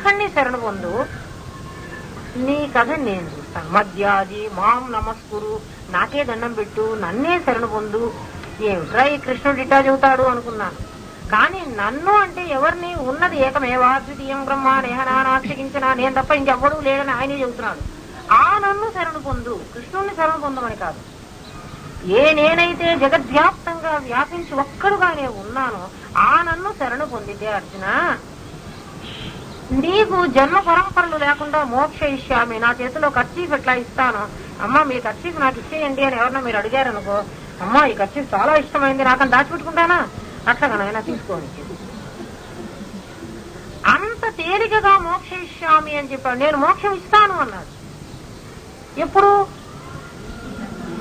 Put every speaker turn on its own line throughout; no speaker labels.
ఒక్కడిని శరణు పొందు, నీ కథ నేను చూస్తాను. మధ్యాది మాం నమస్కురు, నాకే దండం పెట్టు, నన్నే శరణు పొందు. ఏమిట్రా ఈ కృష్ణుడు ఇట్టా చెబుతాడు అనుకున్నాను. కానీ నన్ను అంటే ఎవరిని, ఉన్నది ఏకమేవా ద్వితీయం బ్రహ్మ నేహనానాస్తికించిన, నేను తప్ప ఇంకెవ్వడూ లేడని ఆయనే చెబుతున్నాడు. ఆ నన్ను శరణు పొందు, కృష్ణుణ్ణి శరణు పొందమని కాదు. నేనైతే జగద్వ్యాప్తంగా వ్యాపించి ఒక్కడుగానే ఉన్నానో ఆ నన్ను శరణు పొందితే అర్జున, నీకు జన్మ పరంపరలు లేకుండా మోక్ష ఇష్యామి, నా చేతిలో కర్చీఫ్ ఎట్లా ఇస్తాను, అమ్మా మీ కర్చీఫ్ నాకు ఇచ్చేయండి అని ఎవరన్నా మీరు అడిగారనుకో, అమ్మా ఈ కర్చీఫ్ చాలా ఇష్టమైంది నాకని దాచిపెట్టుకుంటానా, అట్లాగనైనా తీసుకోని. అంత తేలికగా మోక్ష ఇష్యామి అని చెప్పాడు. నేను మోక్షం ఇస్తాను అన్నాడు. ఎప్పుడు?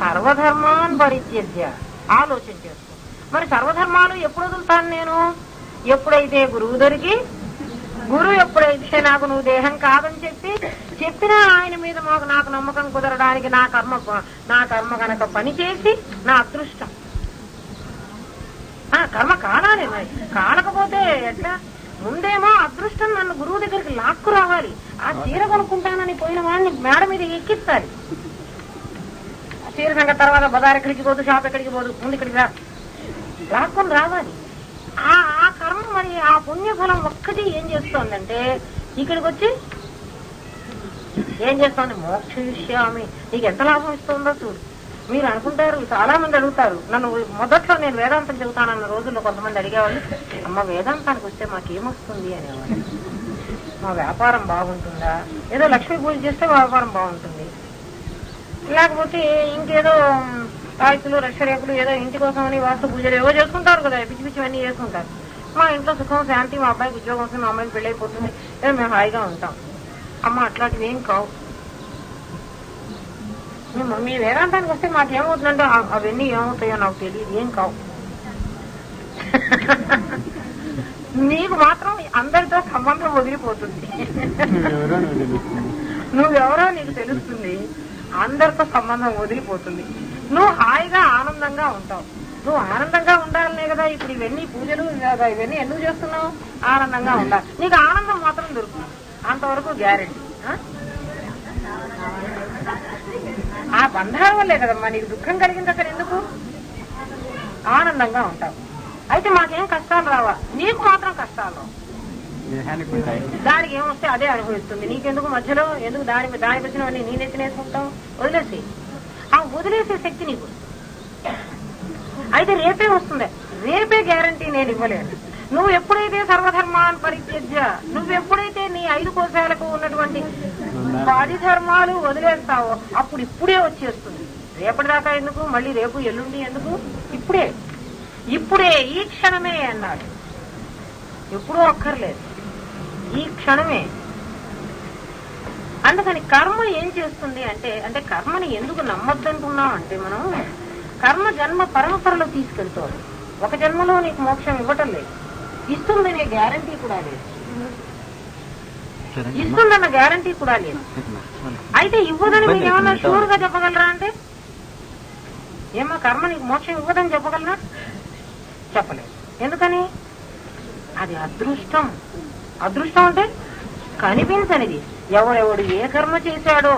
సర్వధర్మాన్ పరిత్యజ్య. ఆలోచన చేసుకో. మరి సర్వధర్మాలు ఎప్పుడు వదులుతాను నేను? ఎప్పుడైతే గురువు దొరికి, గురువు ఎప్పుడైతే నాకు నువ్వు దేహం కాదని చెప్పినా ఆయన మీద నాకు నమ్మకం కుదరడానికి నా కర్మ కనుక పనిచేసి నా అదృష్టం. కర్మ కాలాలి, మరి కాలకపోతే ఎట్లా? ముందేమో అదృష్టం నన్ను గురువు దగ్గరికి లాక్కు రావాలి. ఆ చీర కొనుక్కుంటానని పోయిన వాడిని మేడ మీద ఎక్కిస్తాడు. ఆ చీర సంగతి తర్వాత బజార్ ఎక్కడికి పోదు, షాప్ ఎక్కడికి పోదు, ముందు ఇక్కడికి లాక్కొని రావాలి. ఆ కర్మ మరి ఆ పుణ్యఫలం ఒక్కటి ఏం చేస్తోందంటే ఇక్కడికి వచ్చి ఏం చేస్తోంది? మోక్ష విషయామి. నీకు ఎంత లాభం ఇస్తుందో చూడు. మీరు అనుకుంటారు, చాలా మంది అడుగుతారు నన్ను. మొదట్లో నేను వేదాంతం చెబుతానన్న రోజుల్లో కొంతమంది అడిగేవాళ్ళు, అమ్మ వేదాంతానికి వస్తే మాకేమొస్తుంది అనేవాళ్ళు. మా వ్యాపారం బాగుంటుందా? ఏదో లక్ష్మీ పూజ చేస్తే వ్యాపారం బాగుంటుంది, లేకపోతే ఇంకేదో రాయితులు రక్షరేకులు ఏదో ఇంటి కోసమని వాస్తు పూజలు ఏవో చేసుకుంటారు కదా, పిచ్చి పిచ్చివన్నీ చేసుకుంటారు. మా ఇంట్లో సుఖం శాంతి, మా అబ్బాయికి ఉద్యోగం వస్తుంది, మా అమ్మాయికి పెళ్ళైపోతుంది, ఏదో మేము హాయిగా ఉంటాం. అమ్మ అట్లాంటివి ఏం కావు. మీ వేదాంతానికి వస్తే మాకేమవుతుందంటే అవన్నీ ఏమవుతాయో నాకు తెలియదు, ఏం కావు. నీకు మాత్రం అందరితో సంబంధం వదిలిపోతుంది. నువ్వెవరో నీకు తెలుస్తుంది, అందరితో సంబంధం వదిలిపోతుంది. నువ్వు హాయిగా ఆనందంగా ఉంటావు. నువ్వు ఆనందంగా ఉండాలనే కదా ఇప్పుడు ఇవన్నీ పూజలు ఇవన్నీ ఎందుకు చేస్తున్నావు? ఆనందంగా ఉండాలి. నీకు ఆనందం మాత్రం దొరుకుతుంది, అంతవరకు గ్యారెంటీ. ఆ బంధాల వల్లే కదమ్మా నీకు దుఃఖం కలిగింది. అక్కడ ఎందుకు ఆనందంగా ఉంటావు? అయితే మాకేం కష్టాలు రావా? నీకు మాత్రం కష్టాలు రావు. దానికి ఏమొస్తే అదే అనుభవిస్తుంది. నీకెందుకు మధ్యలో ఎందుకు దాని వచ్చినవన్నీ నేనే తినేసుకుంటావు? వదిలేసి ఆ వదిలేసే శక్తి నీకు. అయితే రేపే వస్తుంది, రేపే గ్యారంటీ నేను ఇవ్వలేను. నువ్వు ఎప్పుడైతే సర్వధర్మాన్ని పరిత్యజ్య, నువ్వెప్పుడైతే నీ 5 కోశాలకు ఉన్నటువంటి 10 ధర్మాలు వదిలేస్తావో అప్పుడు ఇప్పుడే వచ్చేస్తుంది. రేపటిదాకా ఎందుకు, మళ్ళీ రేపు ఎల్లుండి ఎందుకు? ఇప్పుడే ఈ క్షణమే అన్నాడు. ఎప్పుడూ అక్కర్లేదు, ఈ క్షణమే. అందుకని కర్మ ఏం చేస్తుంది అంటే కర్మని ఎందుకు నమ్మొద్దంటున్నాం అంటే, మనం కర్మ జన్మ పరంపరలో తీసుకెళ్తాడు. ఒక జన్మలో నీకు మోక్షం ఇవ్వటం లేదు, ఇస్తుందనే గ్యారంటీ కూడా లేదు, ఇస్తుందన్న గ్యారంటీ కూడా లేదు. అయితే ఇవ్వదని మీరు ఏమన్నా షూర్ గా చెప్పగలరా అంటే, ఏమో కర్మ నీకు మోక్షం ఇవ్వదని చెప్పగలరా? చెప్పలేదు. ఎందుకని? అది అదృష్టం. అదృష్టం అంటే కనిపించనిది. ఎవరెవడు ఏ కర్మ చేశాడో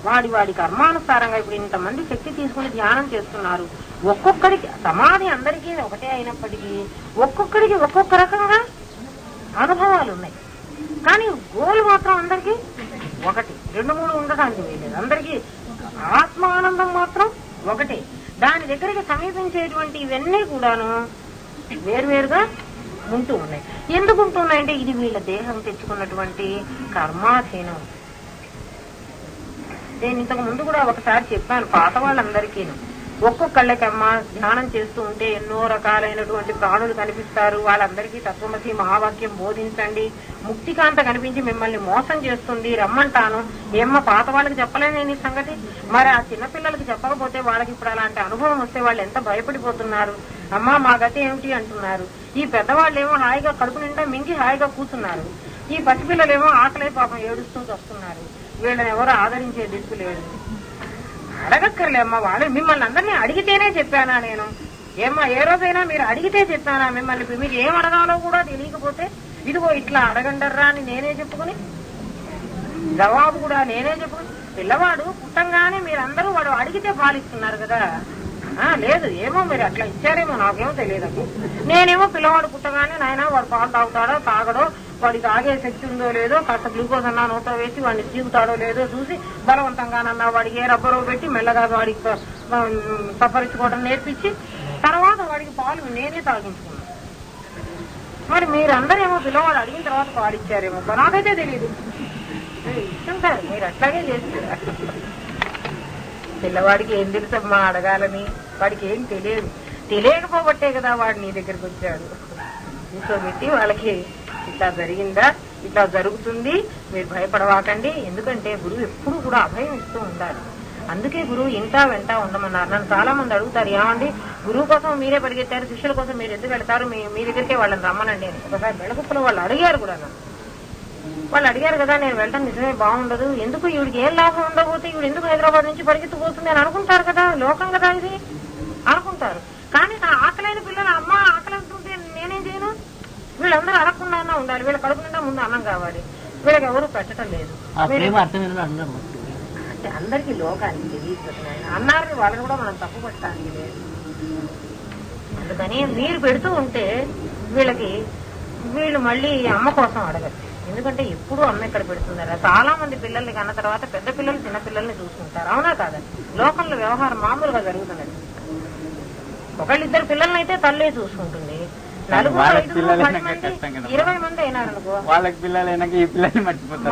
వాడి కర్మానుసారంగా ఇప్పుడు ఇంతమంది శక్తి తీసుకుని ధ్యానం చేస్తున్నారు. ఒక్కొక్కడికి సమాధి అందరికీ ఒకటే అయినప్పటికీ ఒక్కొక్కడికి ఒక్కొక్క రకంగా అనుభవాలు ఉన్నాయి. కానీ గోల్ మాత్రం అందరికీ ఒకటి, 2-3 ఉండటానికి వీలేదు. అందరికీ ఆత్మానందం మాత్రం ఒకటే. దాని దగ్గరికి సమీపించేటువంటి ఇవన్నీ కూడాను వేరువేరుగా ఉంటూ ఉన్నాయి. ఎందుకు ఉంటున్నాయంటే ఇది వీళ్ళ దేహం తెచ్చుకున్నటువంటి కర్మాధీనం. నేను ఇంతకు ముందు కూడా ఒకసారి చెప్పాను, పాత వాళ్ళందరికీ ఒక్కొక్కళ్ళకమ్మా ధ్యానం చేస్తూ ఉంటే ఎన్నో రకాలైనటువంటి ప్రాణులు కనిపిస్తారు. వాళ్ళందరికీ తత్వమసి మహావాక్యం బోధించండి, ముక్తికాంత కనిపించి మిమ్మల్ని మోసం చేస్తుంది రమ్మంటాను. ఏమ్మా పాత వాళ్ళకి చెప్పలేని సంగతి, మరి ఆ చిన్నపిల్లలకి చెప్పకపోతే వాళ్ళకి ఇప్పుడు అలాంటి అనుభవం వస్తే వాళ్ళు ఎంత భయపడిపోతున్నారు. అమ్మా మా గతి ఏమిటి అంటున్నారు. ఈ పెద్దవాళ్ళేమో హాయిగా కడుపు నిండా మింగి హాయిగా కూర్చున్నారు. ఈ పసిపిల్లలేమో ఆకలే పాపం ఏడుస్తూ వస్తున్నారు. వీళ్ళని ఎవరు ఆదరించే దిక్కు లేదు. అడగక్కర్లేమ్మా, వాళ్ళు మిమ్మల్ని అందరినీ అడిగితేనే చెప్పానా నేను? ఏమ్మా ఏ రోజైనా మీరు అడిగితే చెప్పానా మిమ్మల్ని? మీకు ఏం అడగాలో కూడా తెలియకపోతే ఇదిగో ఇట్లా అడగండర్రా అని నేనే చెప్పుకుని, జవాబు కూడా నేనే చెప్పుకుని, పిల్లవాడు పుట్టంగానే మీరందరూ వాడు అడిగితే పాలిస్తున్నారు కదా. లేదు ఏమో మీరు అట్లా ఇచ్చారేమో నాకేమో తెలియదు. నేనేమో పిల్లవాడు పుట్టగానే నాయన వాడు పాలు తాగుతాడో తాగడో, వాడికి ఆగే శక్తి ఉందో లేదో, కాస్త గ్లూకోజ్ అన్నా నోట్లో వేసి వాడిని జీవుతాడో లేదో చూసి బలవంతంగానన్నా వాడికి ఏ రబ్బరు పెట్టి మెల్లగా వాడికి సఫరించుకోవడం నేర్పించి తర్వాత వాడికి పాలు నేనే తాగించుకున్నాను. మరి మీరందరేమో పిల్లవాడు అడిగిన తర్వాత పాలిచ్చారేమో నాకైతే తెలియదు. ఇష్టం సార్ మీరు అట్లాగే చేస్తారు. పిల్లవాడికి ఏం తెలుసమ్మా అడగాలని, వాడికి ఏం తెలియకపోబట్టే కదా వాడు నీ దగ్గరికి వచ్చాడు. కూర్చోబెట్టి వాళ్ళకి ఇట్లా జరిగిందా, ఇట్లా జరుగుతుంది, మీరు భయపడవాకండి. ఎందుకంటే గురువు ఎప్పుడు కూడా అభయం ఇస్తూ ఉండాలి. అందుకే గురువు ఇంటా వెంట ఉండమన్నారు. నన్ను చాలా మంది అడుగుతారు, ఏమండి గురువు కోసం మీరే పరిగెత్తారు, శిష్యుల కోసం మీరు ఎందుకు వెళ్తారు, మీ దగ్గరికే వాళ్ళని రమ్మనండి అని. ఒకసారి బెళగుప్పలో వాళ్ళు అడిగారు కూడా నన్ను. వాళ్ళు అడిగారు కదా, నేను వెళ్ళడం నిజమే బాగుండదు, ఎందుకు ఈవిడికి ఏం లాభం ఉండబోతే ఈవిడ ఎందుకు హైదరాబాద్ నుంచి పరిగెత్తుపోతుంది అని అనుకుంటారు కదా, లోకం కదా ఇది అనుకుంటారు. కానీ నా ఆకలైన పిల్లలు అమ్మ ఆకలి అంటుంటే నేనేం చేయను, వీళ్ళందరూ అడగకుండా ఉండాలి, వీళ్ళ కడుపు నిండా ముందు అన్నం కావాలి, వీళ్ళకి ఎవరు పెట్టడం లేదు అంటే అందరికీ లోకానికి తెలియదు అన్నారని వాళ్ళని కూడా మనం తప్పు పట్టడానికి లేదు. అందుకని మీరు పెడుతూ ఉంటే వీళ్ళు మళ్ళీ అమ్మ కోసం అడగచ్చు. ఎందుకంటే ఎప్పుడు అమ్మ ఎక్కడ పెడుతున్నారా, చాలా మంది పిల్లల్ని కన్న తర్వాత పెద్ద పిల్లలు చిన్న పిల్లల్ని చూసుకుంటారు, అవునా కాదా? లోకంలో వ్యవహారం మామూలుగా జరుగుతున్నది. ఒకళ్ళిద్దరు పిల్లల్ని అయితే తల్లే చూసుకుంటుంది, 20 మంది అయినారనుకో వాళ్ళకి పిల్లలైనా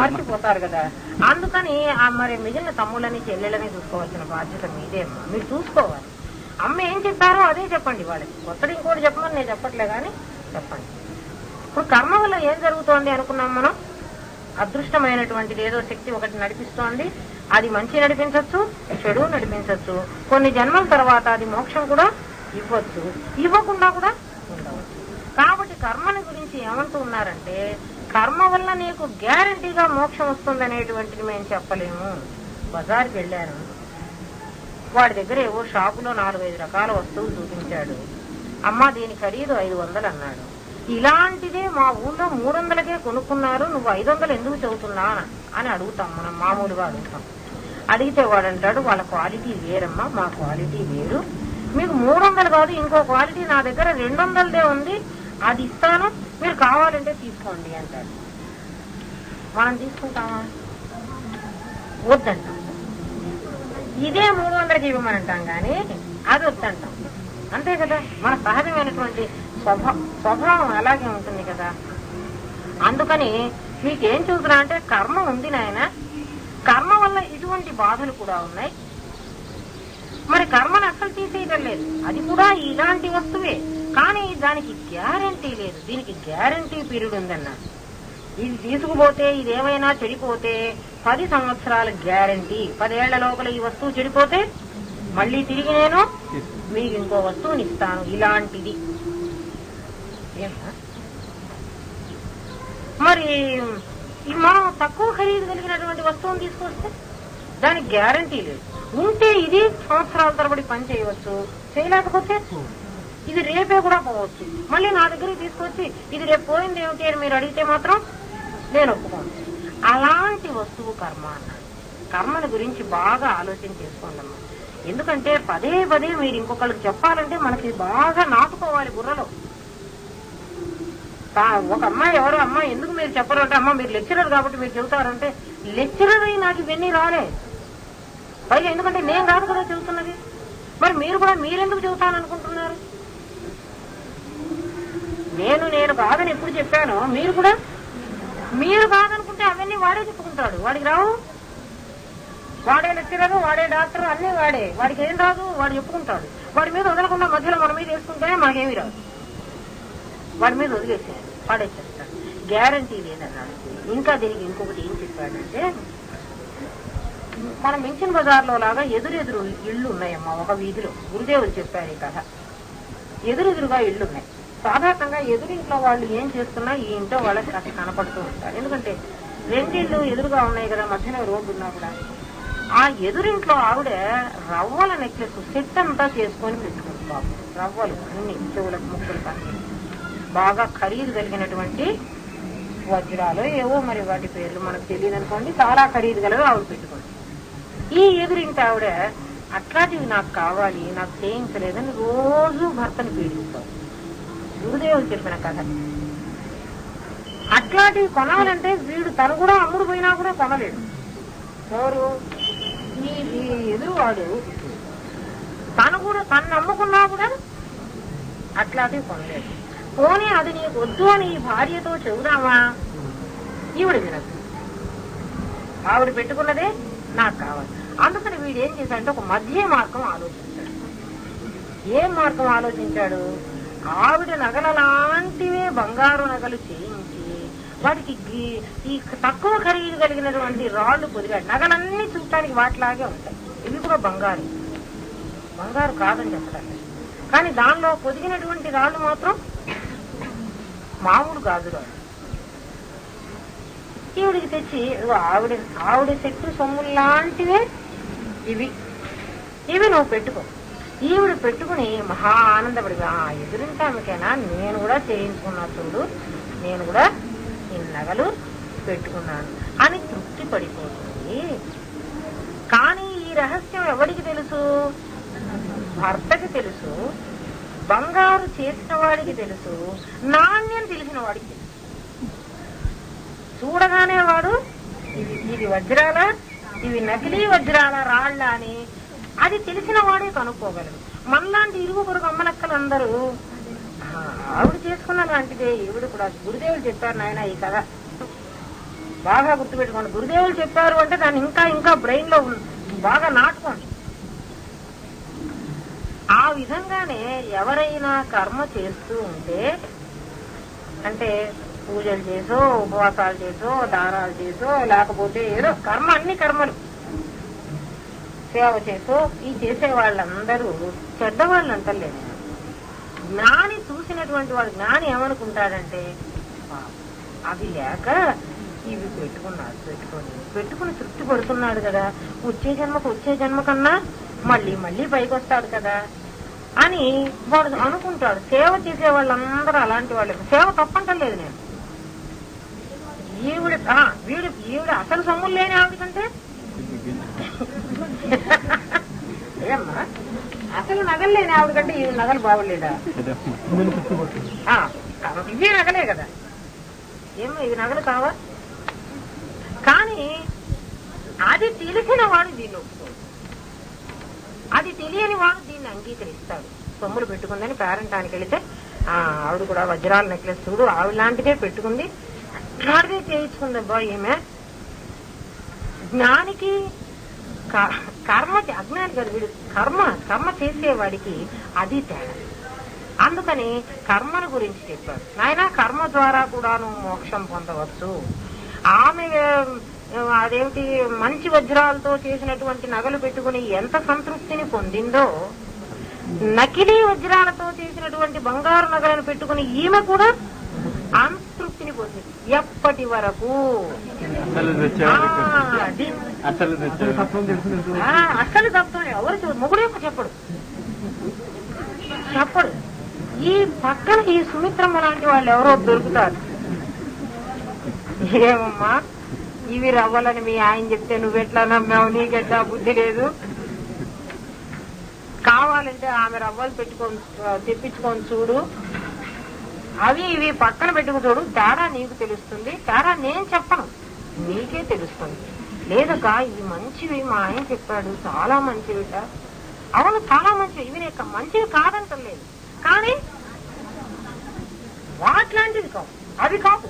మర్చిపోతారు కదా. అందుకని మరి మిగిలిన తమ్ముళ్ళని చెల్లెళ్ళని చూసుకోవాల్సిన బాధ్యత మీదే అమ్మా, మీరు చూసుకోవాలి. అమ్మ ఏం చెప్పారో అదే చెప్పండి వాళ్ళకి, కొత్తది ఇంకోటి చెప్పమని నేను చెప్పట్లే కానీ చెప్పండి. ఇప్పుడు కర్మ వల్ల ఏం జరుగుతోంది అనుకున్నాం మనం, అదృష్టమైనటువంటిది ఏదో శక్తి ఒకటి నడిపిస్తోంది. అది మంచి నడిపించవచ్చు, చెడు నడిపించవచ్చు. కొన్ని జన్మల తర్వాత అది మోక్షం కూడా ఇవ్వచ్చు, ఇవ్వకుండా కూడా ఉండవచ్చు. కాబట్టి కర్మని గురించి ఏమంటూ ఉన్నారంటే, కర్మ వల్ల నీకు గ్యారంటీగా మోక్షం వస్తుంది అనేటువంటిది మేము చెప్పలేము. బజార్కి వెళ్ళాను, వాడి దగ్గర ఏవో షాపులో 4-5 రకాల వస్తువులు చూపించాడు. అమ్మ దీని ఖరీదు 500 అన్నాడు. ఇలాంటిదే మా ఊళ్ళో 300కే కొనుక్కున్నారు, నువ్వు 500 ఎందుకు చదువుతున్నా అని అడుగుతాం, మనం మామూలుగా అడుగుతాం. అడిగితే వాడు అంటాడు, వాళ్ళ క్వాలిటీ వేరమ్మా, మా క్వాలిటీ వేరు, మీకు 300 కాదు ఇంకో క్వాలిటీ నా దగ్గర 200దే ఉంది, అది ఇస్తాను, మీరు కావాలంటే తీసుకోండి అంటాడు. మనం తీసుకుంటామా? వద్దంటాం. ఇదే 300కి ఇవ్వమనంటాం కానీ అది వద్దంటాం, అంతే కదా. మన సహజమైనటువంటి స్వభావం అలాగే ఉంటుంది కదా. అందుకని మీకేం చూసినా అంటే కర్మ ఉంది నాయన, కర్మ వల్ల ఇటువంటి బాధలు కూడా ఉన్నాయి. మరి కర్మను అసలు తీసేయడం లేదు, అది కూడా ఇలాంటి వస్తువే, కానీ దానికి గ్యారంటీ లేదు. దీనికి గ్యారంటీ పీరియడ్ ఉందన్నారు. ఇది తీసుకుపోతే ఇదేమైనా చెడిపోతే 10 సంవత్సరాల గ్యారంటీ, 10 ఏళ్ల లోపల ఈ వస్తువు చెడిపోతే మళ్ళీ తిరిగి నేను మీకు ఇంకో వస్తువుని ఇస్తాను ఇలాంటిది. మరి మనం తక్కువ ఖరీదు కలిగినటువంటి వస్తువుని తీసుకొస్తే దానికి గ్యారంటీ లేదు. ఉంటే ఇది సంవత్సరాల తరబడి పని చేయవచ్చు, చేయలేకపోతే ఇది రేపే కూడా పోవచ్చు. మళ్ళీ నా దగ్గరికి తీసుకొచ్చి ఇది రేపు పోయింది ఏమిటి అని మీరు అడిగితే మాత్రం నేను ఒప్పుకోను. అలాంటి వస్తువు కర్మ అన్నాడు. కర్మల గురించి బాగా ఆలోచన చేసుకోండి. ఎందుకంటే పదే మీరు ఇంకొకరికి చెప్పాలంటే మనకి బాగా నాటుకోవాలి బుర్రలో. ఒక అమ్మాయి ఎవరో అమ్మాయి ఎందుకు మీరు చెప్పరు అంటే, అమ్మ మీరు లెక్చరర్ కాబట్టి మీరు చెబుతారంటే, లెక్చరర్ అయి నాకు ఇవన్నీ రాలే పైగా, ఎందుకంటే నేను కాదు కదా చెబుతున్నది. మరి మీరు కూడా మీరెందుకు చెబుతాననుకుంటున్నారు? నేను కాదని ఎప్పుడు చెప్పానో మీరు కాదనుకుంటే అవన్నీ వాడే చెప్పుకుంటాడు. వాడికి రావు, వాడే లెక్చరరు, వాడే డాక్టర్, అన్నీ వాడే. వాడికి ఏం రాదు, వాడు చెప్పుకుంటాడు. వాడి మీద వదలకుండా మధ్యలో మన మీద వేసుకుంటేనే మనకేమీ రాదు. వాడి మీద వదిలేసేయాలి, పాడేసేస్తాడు. గ్యారంటీ లేదన్నాడు. ఇంకా దీనికి ఇంకొకటి ఏం చెప్పాడంటే, మనం మించిన బజార్లో లాగా ఎదురెదురు ఇళ్లు ఉన్నాయమ్మా ఒక వీధిలో. గురుదేవులు చెప్పారు ఈ కథ. ఎదురెదురుగా ఇళ్లు ఉన్నాయి. సాధారణంగా ఎదురింట్లో వాళ్ళు ఏం చేస్తున్నా ఈ ఇంట్లో వాళ్ళకి కాస్త కనపడుతూ ఉంటారు. ఎందుకంటే 2 ఇళ్ళు ఎదురుగా ఉన్నాయి కదా, మధ్యలో రోడ్డు ఉన్నా కూడా. ఆ ఎదురింట్లో ఆవిడ రవ్వల నెక్లెస్ సెట్ అంతా చేసుకొని పెట్టుకుంది. రవ్వలు అన్ని చెవులకు ముక్కులు కానీ బాగా ఖరీదు కలిగినటువంటి వజ్రాలు ఏవో మరి వాటి పేర్లు మనకు తెలియదు అనుకోండి, చాలా ఖరీదు గలవి ఆవిడ పెట్టుకోండి. ఈ ఎదురింటి ఆవిడ అట్లాంటివి నాకు కావాలి, నాకు చేయించలేదని రోజు భర్తను పీడిస్తారు. గురుదేవులు చెప్పిన కథ. అట్లాంటివి కొనాలంటే వీడు తను కూడా అమ్ముడు పోయినా కూడా కొనలేడు. ఎవరు? ఈ ఎదురువాడు తను కూడా తను అమ్ముకున్నా కూడా అట్లాంటివి కొనలేడు. పోనీ అది నీకు వద్దు అని ఈ భార్యతో చెబుదామా? ఈవిడ వినదు. ఆవిడ పెట్టుకున్నదే నాకు కావాలి. అందుకని వీడు ఏం చేశాడంటే ఒక మధ్య మార్గం ఆలోచించాడు. ఏం మార్గం ఆలోచించాడు? ఆవిడ నగల లాంటివే బంగారు నగలు చేయించి వాటికి ఈ తక్కువ ఖరీదు కలిగినటువంటి రాళ్లు పొదిగాడు. నగలన్నీ చూడటానికి వాటిలాగే ఉంటాయి, ఇవి కూడా బంగారు కాదని చెప్పడానికి. కానీ దానిలో పొదిగినటువంటి రాళ్లు మాత్రం మామూలు గాజు రాళ్ళు. ఈవిడికి తెచ్చి ఆవిడ శక్తి సొమ్ములాంటివే ఇవి నువ్వు పెట్టుకో. ఈవిడ పెట్టుకుని మహా ఆనందపడి, ఎదురింటామికైనా నేను కూడా చేయించుకున్నా చూడు, నేను కూడా ఈ నగలు పెట్టుకున్నాను అని తృప్తి పడిపోతుంది. కానీ ఈ రహస్యం ఎవరికి తెలుసు? భర్తకి తెలుసు, బంగారు చేసిన వాడికి తెలుసు, నాణ్యం తెలిసిన వాడికి తెలుసు. చూడగానే వాడు ఇది వజ్రాల, ఇవి నకిలీ వజ్రాల రాళ్ళ అని అది తెలిసిన వాడే కనుక్కోగలడు. మనలాంటి ఇరుగు పొరుగు అమ్మలక్కలందరూ ఆవిడ చేసుకున్న లాంటిదే ఈవిడ కూడా. గురుదేవులు చెప్పారు నాయన ఈ కథ, బాగా గుర్తుపెట్టుకోండి. గురుదేవులు చెప్పారు అంటే దాన్ని ఇంకా బ్రెయిన్ లో బాగా నాటుకోండి. ఆ విధంగానే ఎవరైనా కర్మ చేస్తూ ఉంటే, అంటే పూజలు చేసో, ఉపవాసాలు చేసో, దానాలు చేసో, లేకపోతే ఏదో కర్మ, అన్ని కర్మలు సేవ చేసో, ఈ చేసే వాళ్ళందరూ చెడ్డవాళ్ళు అంటలేదు. జ్ఞాని చూసినటువంటి వాడు జ్ఞాని ఏమనుకుంటాడంటే, అవి లేక ఇవి పెట్టుకుని తృప్తి పడుతున్నాడు కదా, వచ్చే జన్మ కన్నా మళ్ళీ పైకి వస్తాడు కదా అని వాడు అనుకుంటాడు. సేవ చేసే వాళ్ళందరూ అలాంటి వాళ్ళు. సేవ తప్పంటలేదు నేను. ఈవిడ అసలు సొమ్ములు లేని ఆవిడకంటే ఏమ్మా అసలు నగలు లేని ఆవిడకంటే ఈ నగలు బాగోలేదా? ఇవే నగలే కదా, ఏమో ఇవి నగలు కావా? కానీ అది తెలిసిన వాడు దీన్ని ఒప్పుకోడు, అది తెలియని వాడు దీన్ని అంగీకరిస్తాడు. సొమ్ములు పెట్టుకుందని పేరంటానికి వెళితే ఆవిడ కూడా వజ్రాల నెక్లెస్ చూడు ఆవిడ లాంటిదే పెట్టుకుంది, అట్లాంటిదే చేయించుకుంది అబ్బా ఈమె. జ్ఞానికి కర్మ, అజ్ఞాని కదా వీడు, కర్మ చేసేవాడికి అది తేడా. అందుకని కర్మను గురించి చెప్పాడు. నాయన కర్మ ద్వారా కూడా నువ్వు మోక్షం పొందవచ్చు. ఆమె అదేమిటి మంచి వజ్రాలతో చేసినటువంటి నగలు పెట్టుకుని ఎంత సంతృప్తిని పొందిందో, నకిలీ వజ్రాలతో చేసినటువంటి బంగారు నగలను పెట్టుకుని ఈమె కూడా అంతృప్తిని పొందింది. ఎప్పటి వరకు అసలు తత్వం ఎవరు మొగుడు యొక్క చెప్పడు. ఈ పక్కన ఈ సుమిత్రమ్మ లాంటి వాళ్ళు ఎవరో దొరుకుతారు. ఏమమ్మా ఇవి రవ్వలని మీ ఆయన చెప్తే నువ్వెట్లా నమ్మావు, నీకెట్లా బుద్ధి లేదు, కావాలంటే ఆమె రవ్వలు తెప్పించుకొని చూడు, అవి ఇవి పక్కన పెట్టుకు చూడు, తేడా నీకు తెలుస్తుంది, తేడా నేను చెప్పను నీకే తెలుస్తుంది. లేదక ఇవి మంచివి, మా ఆయన చెప్పాడు చాలా మంచివిట. అవును చాలా మంచివి, ఇవి నేను మంచివి కాదంటలేదు, కానీ వాట్లాంటివి కావు, అవి కావు,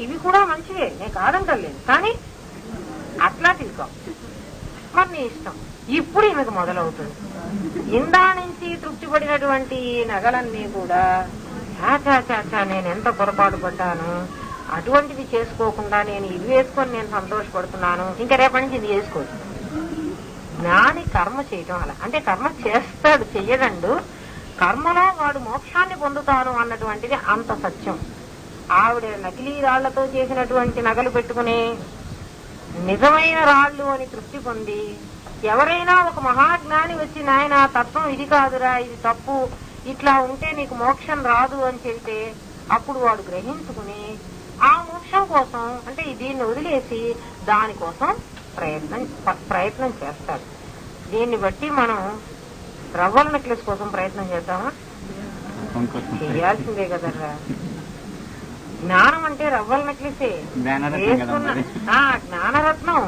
ఇవి కూడా మంచివే నేను కాదంటలేదు, కానీ అట్లాంటివి కావు. మరి నీ ఇష్టం. ఇప్పుడు ఈమెకు మొదలవుతుంది. ఇందా నుంచి తృప్తి పడినటువంటి నగలన్నీ కూడా చాచా నేను ఎంత పొరపాటు పడ్డాను, అటువంటివి చేసుకోకుండా నేను ఇవి వేసుకొని నేను సంతోషపడుతున్నాను, ఇంకా రేపటి నుంచి ఇది చేసుకోవచ్చు. జ్ఞాని కర్మ చేయటం అలా, అంటే కర్మ చేస్తాడు చెయ్యడండు, కర్మలో వాడు మోక్షాన్ని పొందుతాను అన్నటువంటిది అంత సత్యం. ఆవిడ నకిలీ రాళ్లతో చేసినటువంటి నగలు పెట్టుకుని నిజమైన రాళ్లు అని తృప్తి పొంది, ఎవరైనా ఒక మహాజ్ఞాని వచ్చి నాయన తత్వం ఇది కాదురా, ఇది తప్పు, ఇట్లా ఉంటే నీకు మోక్షం రాదు అని చెబితే అప్పుడు వాడు గ్రహించుకుని ఆ మోక్షం కోసం అంటే దీన్ని వదిలేసి దానికోసం ప్రయత్నం చేస్తాడు. దీన్ని బట్టి మనం రవ్వల నెక్లెస్ కోసం ప్రయత్నం చేద్దామా? చేయాల్సిందే కదరా. జ్ఞానం అంటే రవ్వల నెక్లెసే వేసుకున్న జ్ఞానరత్నం.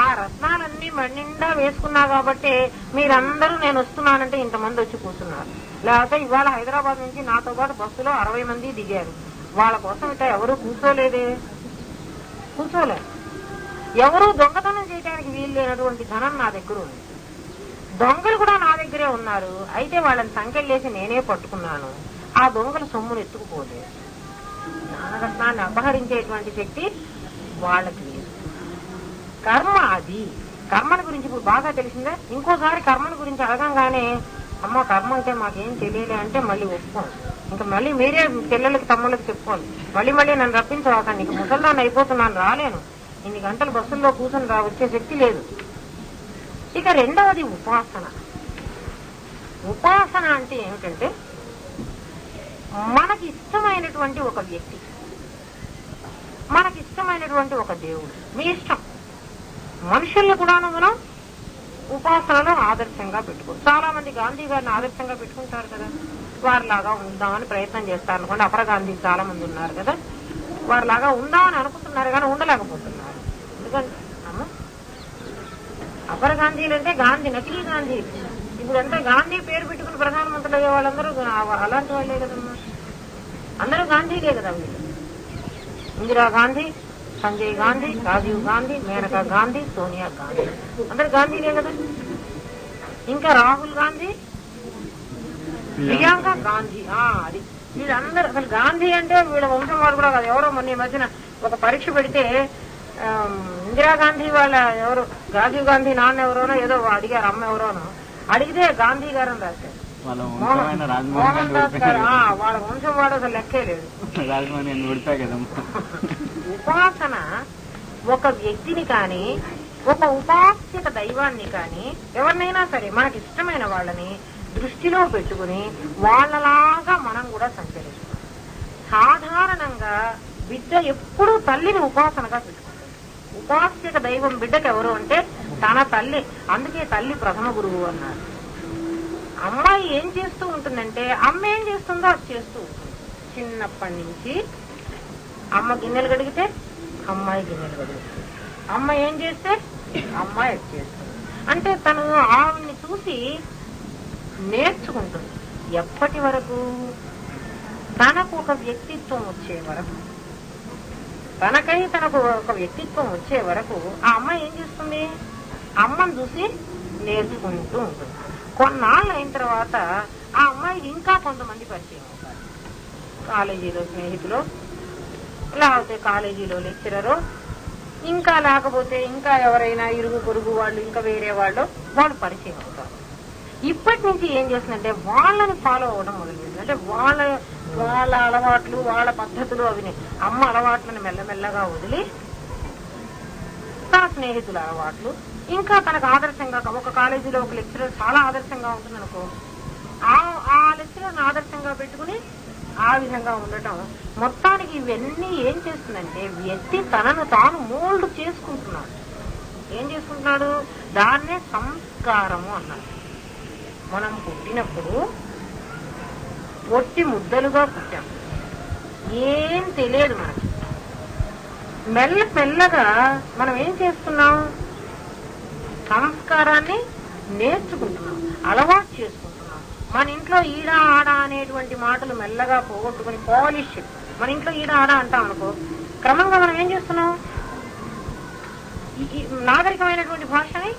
ఆ రత్నాలన్నీ మణిండా వేసుకున్నా కాబట్టి మీరందరూ నేను వస్తున్నానంటే ఇంతమంది వచ్చి కూర్చున్నారు. లేకపోతే ఇవాళ హైదరాబాద్ నుంచి నాతో పాటు బస్సులో 60 మంది దిగారు. వాళ్ళ కోసం ఇట్లా ఎవరు కూర్చోలేదే. ఎవరు దొంగతనం చేయడానికి వీలు లేనటువంటి ధనం నా దగ్గర ఉంది. దొంగలు కూడా నా దగ్గరే ఉన్నారు. అయితే వాళ్ళని సంకెళ్ళేసి నేనే పట్టుకున్నాను. ఆ దొంగలు సొమ్మును ఎత్తుకుపోలేదు. జ్ఞానరత్నాన్ని అపహరించేటువంటి శక్తి వాళ్ళకి లేదు. కర్మ అది. కర్మల గురించి ఇప్పుడు బాగా తెలిసిందే. ఇంకోసారి కర్మల గురించి అడగంగానే అమ్మ కర్మ అంటే మాకేం తెలియలే అంటే మళ్ళీ ఒప్పుకోండి. ఇంకా మళ్ళీ మీరే పిల్లలకి తమ్ముళ్ళకి చెప్పుకోండి. మళ్ళీ నన్ను రప్పించవాకండి. ఇంక ముసల్దాన్ని అయిపోతున్నాను, రాలేను, ఇన్ని గంటలు బస్సుల్లో కూర్చొని వచ్చే శక్తి లేదు. ఇక రెండవది ఉపాసన. ఉపాసన అంటే ఏమిటంటే మనకి ఇష్టమైనటువంటి ఒక వ్యక్తి, మనకి ఇష్టమైనటువంటి ఒక దేవుడు, మీ ఇష్టం. మనుషుల్ని కూడా మనం ఉపాసనలో ఆదర్శంగా పెట్టుకోవచ్చు. చాలా మంది గాంధీ గారిని ఆదర్శంగా పెట్టుకుంటారు కదా. వారిలాగా ఉందామని ప్రయత్నం చేస్తారు అనుకోండి. అపర గాంధీ చాలా మంది ఉన్నారు కదా. వారిలాగా ఉందామని అనుకుంటున్నారు కానీ ఉండలేకపోతున్నారు. ఎందుకంటే అపర గాంధీలు అంటే గాంధీ, నకిలీ గాంధీ. ఇప్పుడంటే గాంధీ పేరు పెట్టుకుని ప్రధానమంత్రులు అయ్యే వాళ్ళందరూ అలాంటి వాళ్ళే కదమ్మా. అందరూ గాంధీలే కదా. ఇందిరా గాంధీ, సంజయ్ గాంధీ, రాజీవ్ గాంధీ, మేనకా గాంధీ, సోనియా గాంధీ, అందరు గాంధీలే కదా. ఇంకా రాహుల్ గాంధీ, ప్రియాంక గాంధీ. అది వీళ్ళందరూ అసలు గాంధీ అంటే వీళ్ళ వంశం వాడు కూడా కాదు. ఎవరో మొన్న ఈ మధ్యన ఒక పరీక్ష పెడితే ఇందిరాగాంధీ వాళ్ళ ఎవరు, రాజీవ్ గాంధీ నాన్న ఎవరోనో ఏదో అడిగారు, అమ్మ ఎవరోనో అడిగితే గాంధీ గారు అని రాశారు. మోహన్ దాస్ గారు. వాళ్ళ వంశం వాడు అసలు లెక్కే లేదు. ఉపాసన ఒక వ్యక్తిని కానీ ఒక ఉపాస్యక దైవాన్ని కానీ ఎవరినైనా సరే మనకి ఇష్టమైన వాళ్ళని దృష్టిలో పెట్టుకుని వాళ్ళలాగా మనం కూడా సంచరిస్తాం. సాధారణంగా బిడ్డ ఎప్పుడూ తల్లిని ఉపాసనగా పెట్టుకుంటుంది. ఉపాస్యక దైవం బిడ్డకు ఎవరు అంటే తన తల్లి. అందుకే తల్లి ప్రథమ గురువు అన్నారు. అమ్మాయి ఏం చేస్తూ ఉంటుందంటే అమ్మ ఏం చేస్తుందో అది చేస్తూ ఉంటుంది. చిన్నప్పటి నుంచి అమ్మ గిన్నెలు కడిగితే అమ్మాయి గిన్నెలు కడుగుతుంది. అమ్మ ఏం చేస్తే అమ్మాయి అది చేస్తుంది. అంటే తను ఆవిడ్ని చూసి నేర్చుకుంటుంది. ఎప్పటి వరకు? తనకు ఒక వ్యక్తిత్వం వచ్చే వరకు. తనకు ఒక వ్యక్తిత్వం వచ్చే వరకు ఆ అమ్మాయి ఏం చేస్తుంది? అమ్మని చూసి నేర్చుకుంటూ ఉంటుంది. కొన్నాళ్ళు అయిన తర్వాత ఆ అమ్మాయికి ఇంకా కొంతమంది పరిచయం అవుతారు. కాలేజీలో స్నేహితులు, లేకపోతే కాలేజీలో లెక్చరరు, ఇంకా లేకపోతే ఇంకా ఎవరైనా ఇరుగు పొరుగు వాళ్ళు, ఇంకా వేరే వాళ్ళు పరిచయం అవుతారు. ఇప్పటి నుంచి ఏం చేస్తుందంటే వాళ్ళని ఫాలో అవ్వడం మొదలుపెట్టింది. అంటే వాళ్ళ అలవాట్లు, వాళ్ళ పద్ధతులు అవి అమ్మ అలవాట్లను మెల్లమెల్లగా వదిలి తన స్నేహితుల అలవాట్లు, ఇంకా తనకు ఆదర్శంగా ఒక కాలేజీలో ఒక లెక్చరర్ చాలా ఆదర్శంగా ఉంటుంది అనుకో, ఆ లెక్చరర్ని ఆదర్శంగా పెట్టుకుని ఆ విధంగా ఉండటం. మొత్తానికి ఇవన్నీ ఏం చేస్తుందంటే వ్యక్తి తనను తాను మోల్డ్ చేసుకుంటున్నాడు. ఏం చేసుకుంటున్నాడు? దాన్నే సంస్కారము అన్నాడు. మనం పుట్టినప్పుడు ఒట్టి ముద్దలుగా పుట్టాం, ఏం తెలియదు మనకి. మెల్లగా మనం ఏం చేస్తున్నాం? సంస్కారాన్ని నేర్చుకుంటున్నాం, అలవాటు చేసుకుంటున్నాం. మన ఇంట్లో ఈడ ఆడ అనేటువంటి మాటలు మెల్లగా పోగొట్టుకుని పాలిష్, మన ఇంట్లో ఈడ ఆడ అంటాం అనుకో, క్రమంగా మనం ఏం చేస్తున్నాం? నాగరికమైనటువంటి భాషని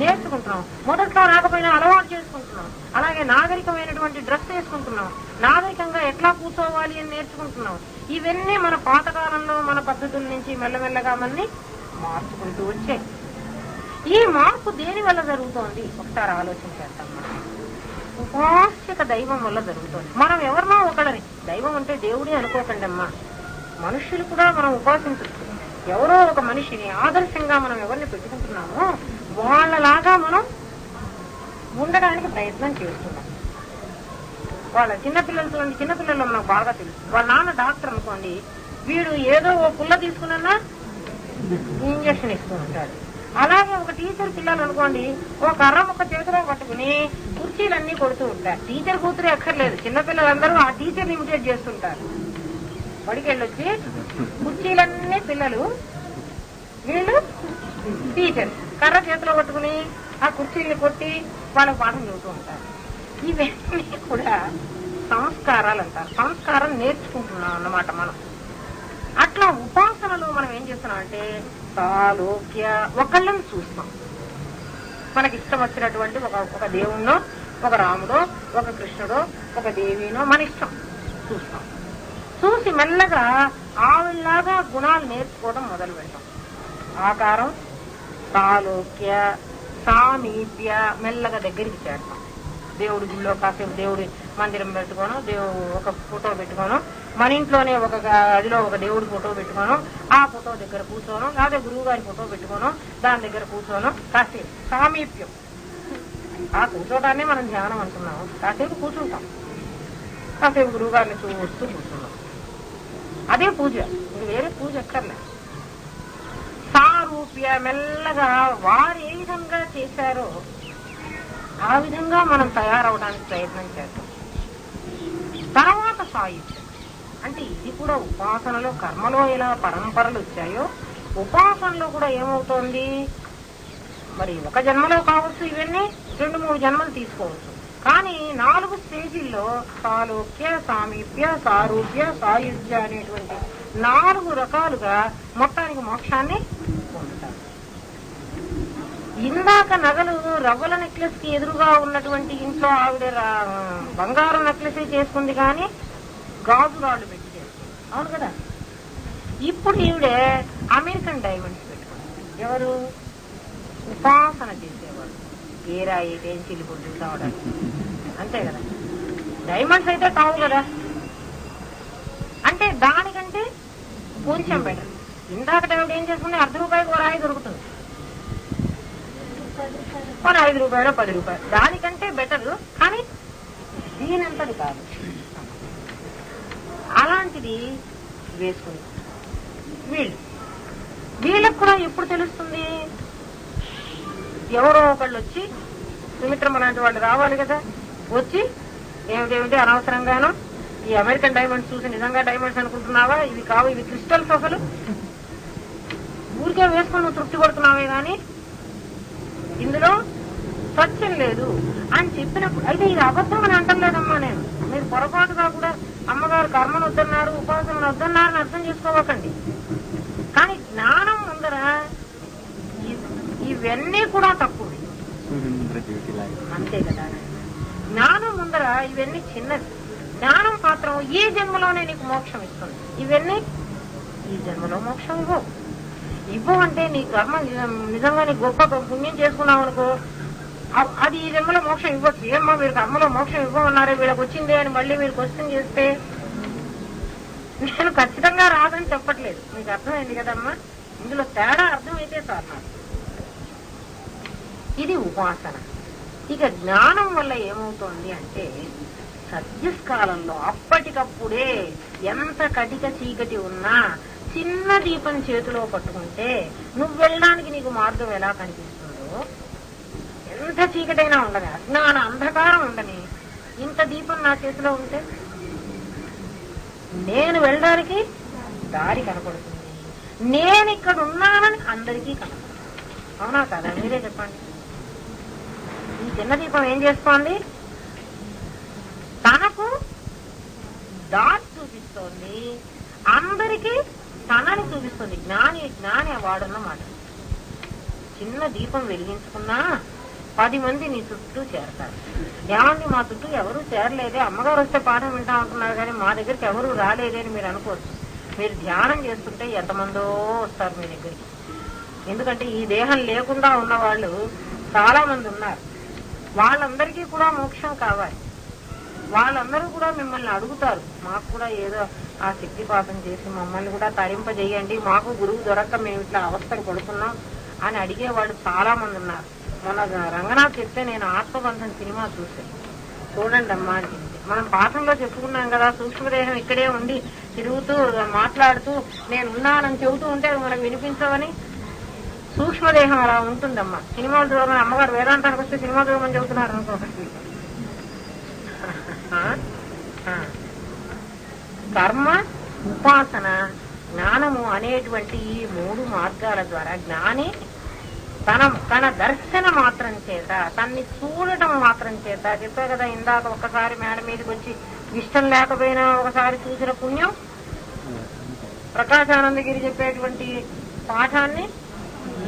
నేర్చుకుంటున్నాం. మొదట్లో రాకపోయినా అలవాటు చేసుకుంటున్నాం. అలాగే నాగరికమైనటువంటి డ్రెస్ వేసుకుంటున్నాం. నాగరికంగా ఎట్లా కూర్చోవాలి అని నేర్చుకుంటున్నాం. ఇవన్నీ మన పాతకాలంలో మన పద్ధతుల నుంచి మెల్లమెల్లగా మనని మార్చుకుంటూ వచ్చాయి. ఈ మార్పు దేని వల్ల జరుగుతోంది ఒకసారి ఆలోచన చేస్తాం. మనం ఉపాస్యక దైవం వల్ల జరుగుతోంది. మనం ఎవరినో ఒకళ్ళని, దైవం అంటే దేవుడే అనుకోకండి అమ్మా, మనుషులు కూడా మనం ఉపాసించవచ్చు. ఎవరో ఒక మనిషిని ఆదర్శంగా మనం ఎవరిని పెట్టుకుంటున్నామో వాళ్ళలాగా మనం ఉండడానికి ప్రయత్నం చేస్తున్నాం. వాళ్ళ చిన్నపిల్లలు చూడండి, చిన్నపిల్లలు మనకు బాగా తెలుసు. వాళ్ళ నాన్న డాక్టర్ అనుకోండి, వీడు ఏదో ఓ పుల్ల తీసుకున్నా ఇంజక్షన్ ఇస్తూ ఉంటాడు. అలాగే ఒక టీచర్ పిల్లలు అనుకోండి, ఓ కర్ర ముక్క చేతిలో పట్టుకుని కుర్చీలన్నీ కొడుతూ ఉంటారు. టీచర్ కూతురు ఎక్కర్లేదు, చిన్నపిల్లలందరూ ఆ టీచర్ని ఇమిటేట్ చేస్తుంటారు. బడికి వెళ్ళొచ్చి కుర్చీలన్నీ పిల్లలు, వీళ్ళు టీచర్ కర్ర చేతిలో పట్టుకుని ఆ కుర్చీల్ని కొట్టి వాళ్ళకి పాఠం చెబుతూ ఉంటారు. ఇవన్నీ కూడా సంస్కారాలు అంటారు. సంస్కారం నేర్చుకుంటున్నాం అన్నమాట మనం. అట్లా ఉపాసనలో మనం ఏం చేస్తున్నాం అంటే సాలోక్య, ఒకళ్ళని చూస్తాం. మనకి ఇష్టం వచ్చినటువంటి ఒక దేవుణ్ణో, ఒక రాముడో, ఒక కృష్ణుడో, ఒక దేవినో మన ఇష్టం చూస్తాం. చూసి మెల్లగా ఆవిడలాగా గుణాలు నేర్చుకోవడం మొదలు పెడతాం. ఆకారం, సాలోక్య, సామీప్య, మెల్లగా దగ్గరికి చేరతాం. దేవుడి గుళ్ళో కాసేపు దేవుడి మందిరం పెట్టుకోను, ఒక ఫోటో పెట్టుకోను, మన ఇంట్లోనే ఒక గదిలో ఒక దేవుడి ఫోటో పెట్టుకోను, ఆ ఫోటో దగ్గర కూర్చోను, లేదా గురువు గారి ఫోటో పెట్టుకోను, దాని దగ్గర కూర్చోను. కాసేపు సామీప్యం, ఆ కూర్చోటాన్ని మనం ధ్యానం అంటున్నాం. కాసేపు కూర్చుంటాం, కాసేపు గురువు గారిని చూస్తూ కూర్చున్నాం. అదే పూజ, ఇది వేరే పూజ ఎక్కర్లే. సారూప్య, మెల్లగా వారు ఏ విధంగా చేశారో ఆ విధంగా మనం తయారవడానికి ప్రయత్నం చేద్దాం. తర్వాత సాయుధ్యం అంటే ఇది కూడా ఉపాసనలో, కర్మలో ఎలా పరంపరలు వచ్చాయో ఉపాసనలో కూడా ఏమవుతోంది, మరి ఒక జన్మలో కావచ్చు, ఇవన్నీ 2-3 జన్మలు తీసుకోవచ్చు. కానీ 4 స్టేజీల్లో సాలోక్య, సామీప్య, సారూప్య, సాయుధ్య అనేటువంటి 4 రకాలుగా మొత్తానికి మోక్షాన్ని పొందుతారు. ఇందాక నగలు రవ్వల నెక్లెస్ కి ఎదురుగా ఉన్నటువంటి ఇంట్లో ఆవిడ బంగారం నెక్లెస్ చేసుకుంది, కానీ గాజు రాళ్ళు పెట్టి చేసుకుంది, అవును కదా. ఇప్పుడు ఈవిడే అమెరికన్ డైమండ్స్ పెట్టుకుంది. ఎవరు? ఉపాసన చేసేవాడు. ఏరా ఏటేం చిల్లిపుడ్డు కావడానికి, అంతే కదా. డైమండ్స్ అయితే కావు కదా, అంటే దానికంటే కొంచెం బెటర్. ఇందాక ఆవిడ ఏం చేసుకుంటే ₹1 ఒక రాయి దొరుకుతుంది, మన ₹5 ₹10, దానికంటే బెటర్, కానీ దీనంతది కాదు. అలాంటిది వేసుకుంది. వీళ్ళకు కూడా ఎప్పుడు తెలుస్తుంది, ఎవరో ఒకళ్ళు వచ్చి, సుమిత్రమ్మ లాంటి వాళ్ళు రావాలి కదా, వచ్చి ఏమిటేమిటి అనవసరంగానో ఈ అమెరికన్ డైమండ్స్ చూసి నిజంగా డైమండ్స్ అనుకుంటున్నావా, ఇవి కావు, ఇవి క్రిస్టల్స్, అసలు ఊరికే వేసుకొని నువ్వు తృప్తి పడుతున్నావే గాని ఇందులో సత్యం లేదు అని చెప్పినప్పుడు, అయితే ఇది అబద్ధం అని అంటలేదమ్మా నేను. మీరు పొరపాటుగా కూడా అమ్మగారు కర్మను వద్దన్నారు, ఉపాసనలు వద్దన్నారని అర్థం చేసుకోవకండి. కానీ జ్ఞానం ముందర ఇవన్నీ కూడా తప్పు, అంతే కదా. జ్ఞానం ముందర ఇవన్నీ చిన్నది. జ్ఞానం మాత్రం ఈ జన్మలోనే నీకు మోక్షం ఇస్తుంది. ఇవన్నీ ఈ జన్మలో మోక్షం ఇవ్వవు అంటే నీ కర్మ నిజంగా నీ గొప్ప పుణ్యం చేసుకున్నావు అనుకో, అది ఈ జన్మలో మోక్షం ఇవ్వచ్చు. ఏమ్మా మీరు కర్మలో మోక్షం ఇవ్వమన్నారే, వీళ్ళకి వచ్చిందే అని మళ్ళీ మీరు క్వశ్చన్ చేస్తే నేను ఖచ్చితంగా రాదని చెప్పట్లేదు. మీకు అర్థమైంది కదమ్మా, ఇందులో తేడా అర్థమైతే సార్ నాకు. ఇది ఉపాసన. ఇక జ్ఞానం వల్ల ఏమవుతోంది అంటే సత్యస్కాలంలో అప్పటికప్పుడే ఎంత కటిక చీకటి ఉన్నా చిన్న దీపం చేతిలో పట్టుకుంటే నువ్వు వెళ్ళడానికి నీకు మార్గం ఎలా కనిపిస్తుందో, ఎంత చీకటైనా ఉండని, అజ్ఞాన అంధకారం ఉండని, ఇంత దీపం నా చేతిలో ఉంటే నేను వెళ్ళడానికి దారి కనపడుతుంది. నేను ఇక్కడ ఉన్నానని అందరికీ కనపడుతుంది. అవునా కదా, మీరే చెప్పండి. ఈ చిన్న దీపం ఏం చేస్తోంది, తనకు దారి చూపిస్తోంది, అందరికీ తనని చూపిస్తుంది. జ్ఞాని వాడున్నమాట. చిన్న దీపం వెలిగించుకున్నా 10 మంది నీ చుట్టూ చేరతారు. ఏమండి మా చుట్టూ ఎవరూ చేరలేదే, అమ్మగారు వస్తే పాఠం వింటా ఉంటున్నారు కానీ మా దగ్గరికి ఎవరూ రాలేదే అని మీరు అనుకోవచ్చు. మీరు ధ్యానం చేస్తుంటే ఎంతమందో వస్తారు మీ దగ్గరికి. ఎందుకంటే ఈ దేహం లేకుండా ఉన్న వాళ్ళు చాలా మంది ఉన్నారు. వాళ్ళందరికీ కూడా మోక్షం కావాలి. వాళ్ళందరూ కూడా మిమ్మల్ని అడుగుతారు, మాకు కూడా ఏదో ఆ శక్తిపాతం చేసి మమ్మల్ని కూడా తరింపజేయండి, మాకు గురువు దొరక్క మేము ఇట్లా అవస్థలు పడుతున్నాం అని అడిగే వాళ్ళు చాలా మంది ఉన్నారు. మొన్న రంగనాథ్ చెప్తే నేను ఆత్మబంధం సినిమా చూశాను, చూడండి అమ్మా అని చెప్తే మనం పాఠంలో చెప్పుకున్నాం కదా, సూక్ష్మదేహం ఇక్కడే ఉండి తిరుగుతూ మాట్లాడుతూ నేనున్నానని చెబుతూ ఉంటే మనకు వినిపించవని. సూక్ష్మదేహం అలా ఉంటుందమ్మా. సినిమాలు చూడమని అమ్మగారు వేదాంతానికి వస్తే సినిమా చూడమని చెబుతున్నారు అనుకో. కర్మ, ఉపాసన, జ్ఞానము అనేటువంటి ఈ 3 మార్గాల ద్వారా జ్ఞాని తన దర్శన మాత్రం చేత, తన్ని చూడటం మాత్రం చేత, చెప్పే కదా ఇందాక ఒక్కసారి మేడ మీదకి వచ్చి ఇష్టం లేకపోయినా ఒకసారి చూసిన పుణ్యం, ప్రకాశానందగిరి చెప్పేటువంటి పాఠాన్ని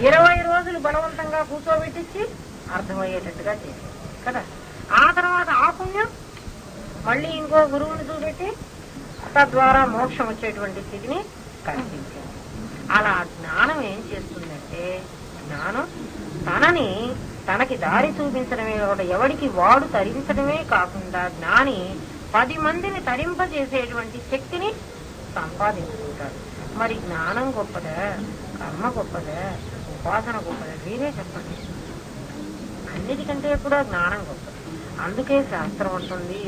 20 రోజులు బలవంతంగా కూర్చోబెట్టించి అర్థమయ్యేటట్టుగా చేశారు కదా. ఆ తర్వాత ఆ పుణ్యం మళ్ళీ ఇంకో గురువుని చూపెట్టి తద్వారా మోక్షం వచ్చేటువంటి స్థితిని కల్పించింది. అలా జ్ఞానం ఏం చేస్తుందంటే, జ్ఞానం తనకి దారి చూపించడమే, ఎవడికి వాడు తరించడమే కాకుండా జ్ఞాని 10 మందిని తరింపజేసేటువంటి శక్తిని సంపాదించుకుంటాడు. మరి జ్ఞానం గొప్పదా, కర్మ గొప్పదా, ఉపాసన గొప్పదా? మీరే చెప్పండి. అన్నిటికంటే కూడా జ్ఞానం గొప్పది. అందుకే శాస్త్రం ఉంటుంది,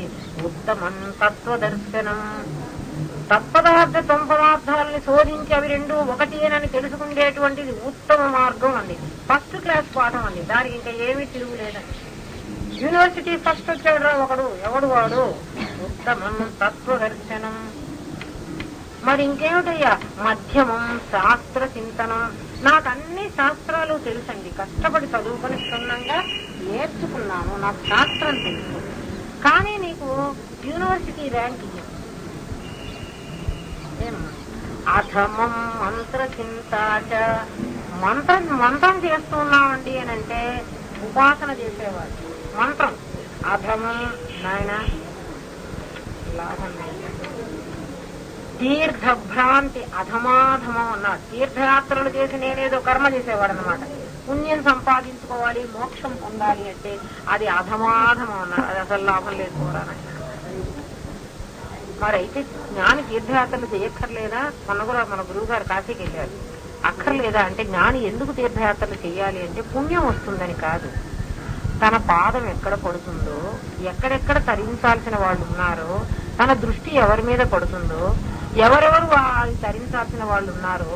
ఉత్తమం తత్వదర్శనం. తత్పదార్థ సంపదార్థాలని శోధించి అవి 2 ఒకటేనని తెలుసుకునేటువంటిది ఉత్తమ మార్గం అంది. ఫస్ట్ క్లాస్ పాఠం అంది. దానికి ఇంకా ఏమీ తిరుగులేదండి. యూనివర్సిటీ ఫస్ట్ వచ్చాడు రా ఒకడు, ఎవడు వాడు? ఉత్తమం తత్వదర్శనం. మరి ఇంకేమిటయ్యా? మధ్యమం శాస్త్ర చింతనం. నాకు అన్ని శాస్త్రాలు తెలుసండి, కష్టపడి చదువుకొని క్షుణ్ణంగా నేర్చుకున్నాను, నాకు శాస్త్రం తెలుసు. కానీ నీకు యూనివర్సిటీ ర్యాంక్ ఇయ్యం. అధమం మంత్ర చింతాచ. మంత్రం చేస్తున్నామండి అని అంటే ఉపాసన చేసేవాడు. మంత్రం అధమం నాయన లాభం. తీర్థభ్రాంతి అధమాధమం అన్నాడు. తీర్థయాత్రలు చేసి నేనేదో కర్మ చేసేవాడు అనమాట. పుణ్యం సంపాదించుకోవాలి, మోక్షం పొందాలి అంటే అది అధమాధమం అన్నాడు. అది అసలు లాభం లేదు కూడా. మరి అయితే జ్ఞాని తీర్థయాత్రలు చేయక్కర్లేదా? మన గురువు గారు కాశీకి వెళ్ళారు. అక్కర్లేదా అంటే, జ్ఞాని ఎందుకు తీర్థయాత్రలు చేయాలి అంటే పుణ్యం వస్తుందని కాదు, తన పాదం ఎక్కడ పడుతుందో, ఎక్కడెక్కడ తరించాల్సిన వాళ్ళు ఉన్నారో, తన దృష్టి ఎవరి మీద పడుతుందో, ఎవరెవరు తరించాల్సిన వాళ్ళు ఉన్నారో